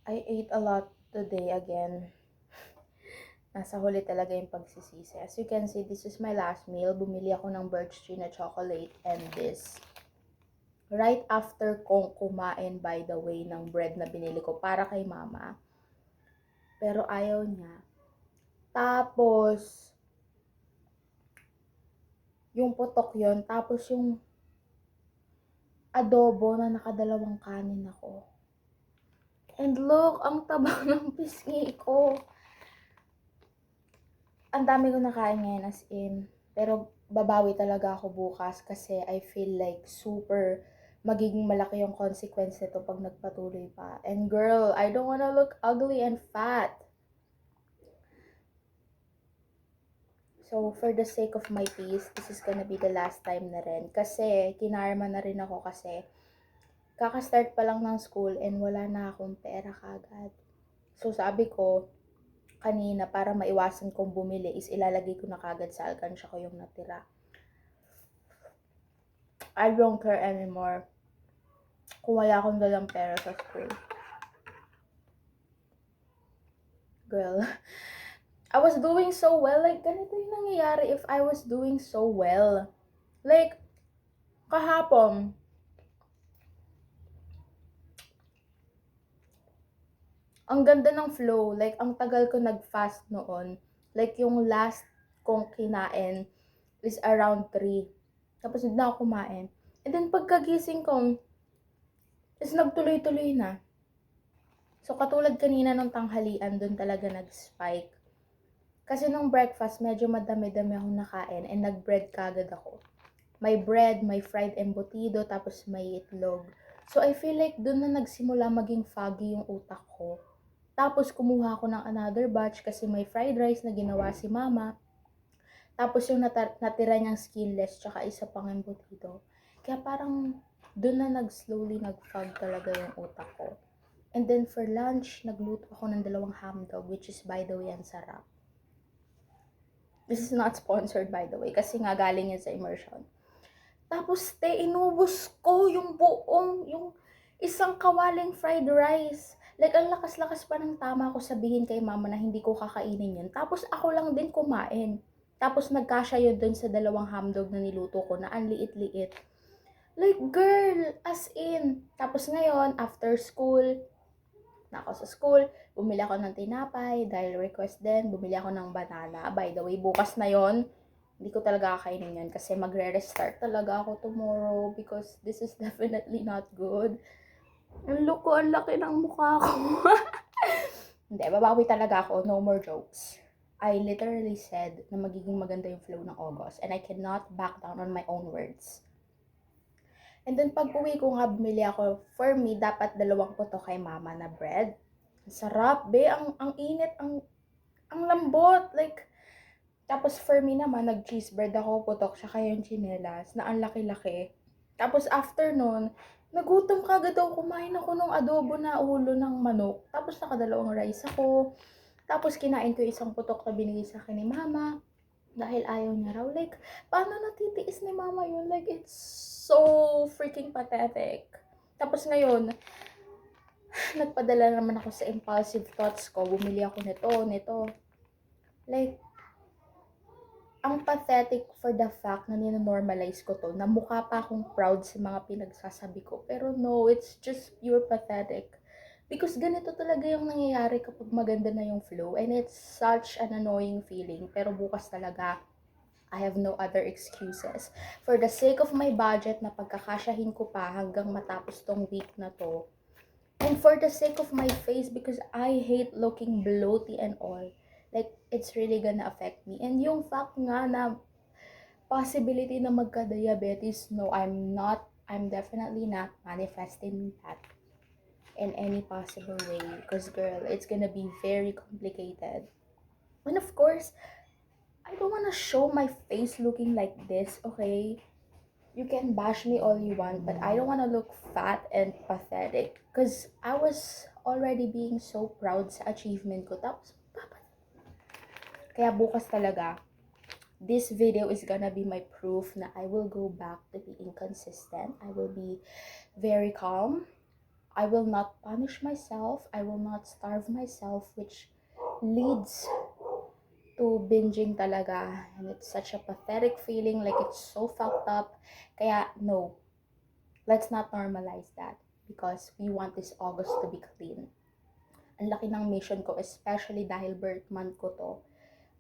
I ate a lot today again. Nasa huli talaga yung pagsisisi. As you can see, this is my last meal. Bumili ako ng birch tree na chocolate and this. Right after kong kumain, by the way, ng bread na binili ko para kay mama. Pero ayaw niya. Tapos, yung putok yon, tapos yung adobo na nakadalawang kanin ako. And look, ang taba ng pisngi ko. Ang dami ko nakain ngayon as in. Pero babawi talaga ako bukas kasi I feel like super magiging malaki yung consequence nito pag nagpatuloy pa. And girl, I don't wanna look ugly and fat. So, for the sake of my peace, this is gonna be the last time na rin. Kasi, kinarma na rin ako kasi kaka-start pa lang ng school and wala na akong pera kagad. So, sabi ko, kanina, para maiwasan kong bumili, is ilalagay ko na kagad sa alkansya ko yung natira. I don't care anymore kung wala akong dalang pera sa school. Girl, I was doing so well. Like, ganito yung nangyayari if I was doing so well. Like, kahapon, ang ganda ng flow. Like, ang tagal ko nag-fast noon. Like, yung last kong kinain is around 3. Tapos, hindi na ako kumain. And then, pagkagising ko, is nagtuloy-tuloy na. So, katulad kanina nung tanghalian, dun talaga nag-spike. Kasi nung breakfast, medyo madami-dami akong nakain and nag-bread kagad ako. May bread, may fried embutido, tapos may itlog. So, I feel like dun na nagsimula maging foggy yung utak ko. Tapos, kumuha ako ng another batch kasi may fried rice na ginawa si mama. Tapos, yung natira niyang skinless, tsaka isa pang embutido. Kaya parang dun na nag-slowly nag-fog talaga yung utak ko. And then, for lunch, nagluto ako ng 2 hamdog, which is, by the way, ang sarap. This is not sponsored, by the way, kasi nga galing yan sa immersion. Tapos, inubos ko yung buong, yung isang kawaling fried rice. Like, ang lakas-lakas pa ng tama ko sabihin kay mama na hindi ko kakainin yun. Tapos, ako lang din kumain. Tapos, nagkasya yun dun sa 2 hamdog na niluto ko na ang liit-liit. Like, girl, as in. Tapos ngayon, after school, na ako sa school, bumili ako ng tinapay, dahil request din, bumili ako ng banana. By the way, bukas na yon, hindi ko talaga kakainin yun kasi magre-restart talaga ako tomorrow because this is definitely not good. Ang look ko, ang laki ng mukha ko. Hindi, babawi talaga ako, no more jokes. I literally said na magiging maganda yung flow ng August and I cannot back down on my own words. And then pag uwi ko nga, bumili ako, for me, dapat 2 puto kay mama na bread. Ang sarap, be. Ang init, ang lambot. Like, tapos for me naman, nag-cheese bread ako, putok, tsaka yung chinelas, na ang laki-laki. Tapos after nun, nagutom kagad ako, kumain ako ng adobo na ulo ng manok. Tapos nakadalawang rice ako. Tapos kinain ko isang putok na binigay sa akin ni mama. Dahil ayaw niya raw. Like, paano natitiis ni mama yun? Like, it's so freaking pathetic. Tapos ngayon, nagpadala naman ako sa impulsive thoughts ko. Bumili ako nito. Like, ang pathetic for the fact na ninonormalize ko to, na mukha pa akong proud sa mga pinagsasabi ko. Pero no, it's just pure pathetic. Because ganito talaga yung nangyayari kapag maganda na yung flow. And it's such an annoying feeling. Pero bukas talaga, I have no other excuses. For the sake of my budget na pagkakasyahin ko pa hanggang matapos tong week na to. And for the sake of my face because I hate looking bloaty and all. Like, it's really gonna affect me. And yung fact nga na possibility na magka-diabetes, no, I'm definitely not manifesting that in any possible way. Because girl, it's gonna be very complicated. And of course, I don't wanna show my face looking like this, okay? You can bash me all you want, but I don't wanna look fat and pathetic. Because I was already being so proud sa achievement ko. Tapos, kaya bukas talaga, this video is gonna be my proof na I will go back to being consistent. I will be very calm. I will not punish myself, I will not starve myself, which leads to binging talaga. And it's such a pathetic feeling, like it's so fucked up. Kaya no, let's not normalize that because we want this August to be clean. Ang laki ng mission ko, especially dahil birth month ko to.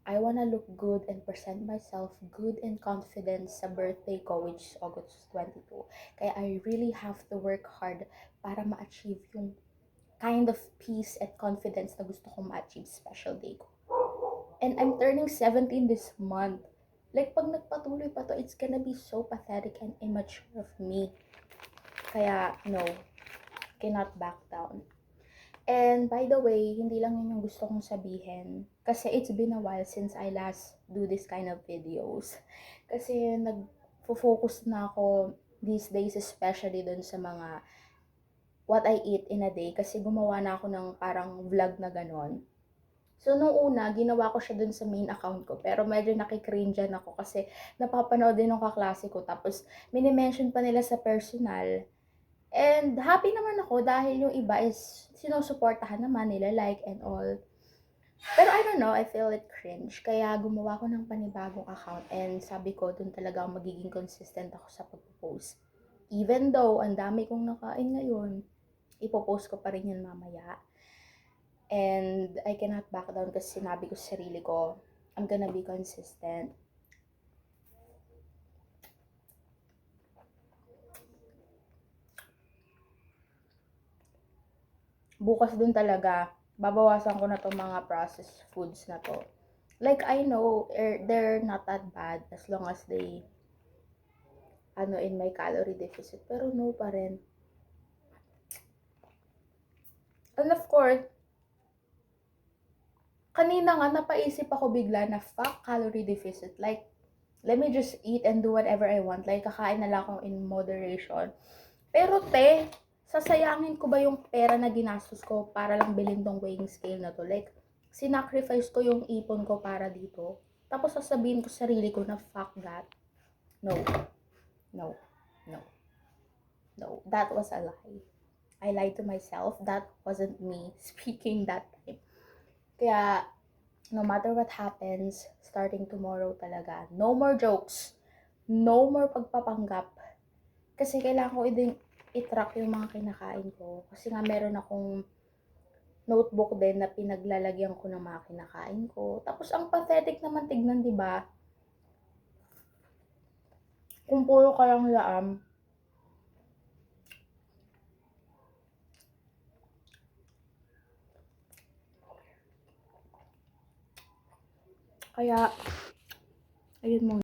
I wanna look good and present myself good and confident sa birthday ko, which is August 22. Kaya I really have to work hard para ma-achieve yung kind of peace and confidence na gusto kong ma-achieve special day ko. And I'm turning 17 this month. Like, pag nagpatuloy pa to, it's gonna be so pathetic and immature of me. Kaya, no, cannot back down. And by the way, hindi lang yun yung gusto kong sabihin. Kasi it's been a while since I last do this kind of videos. Kasi nag-focus na ako these days, especially dun sa mga what I eat in a day. Kasi gumawa na ako ng parang vlog na ganon. So, nung una, ginawa ko siya dun sa main account ko. Pero medyo nakikringe ako kasi napapanood din ng kaklase ko. Tapos, minimension pa nila sa personal. And happy naman ako dahil yung iba is sinusuportahan naman nila, like and all. Pero I don't know, I feel it cringe. Kaya gumawa ko ng panibagong account and sabi ko dun talaga magiging consistent ako sa pag-post. Even though ang dami kong nakain ngayon, ipopost ko pa rin yun mamaya. And I cannot back down kasi sinabi ko sa sarili ko, I'm gonna be consistent. Bukas dun talaga, babawasan ko na to mga processed foods na to. Like, I know, they're not that bad as long as they, in my calorie deficit. Pero no pa rin. And of course, kanina nga, napaisip ako bigla na, fuck calorie deficit. Like, let me just eat and do whatever I want. Like, kakain na lang ako in moderation. Pero te, sasayangin ko ba yung pera na ginastos ko para lang bilhin tong weighing scale na to? Like, sinacrifice ko yung ipon ko para dito. Tapos sasabihin ko sa sarili ko na fuck that. No. No. No. No. That was a lie. I lied to myself. That wasn't me speaking that time. Kaya, no matter what happens, starting tomorrow talaga, no more jokes. No more pagpapanggap. Kasi kailangan ko i-track yung mga kinakain ko. Kasi nga meron akong notebook din na pinaglalagyan ko ng mga kinakain ko. Tapos ang pathetic naman tignan, 'di ba? Kung puro ka lang laam. Kaya ayun mo.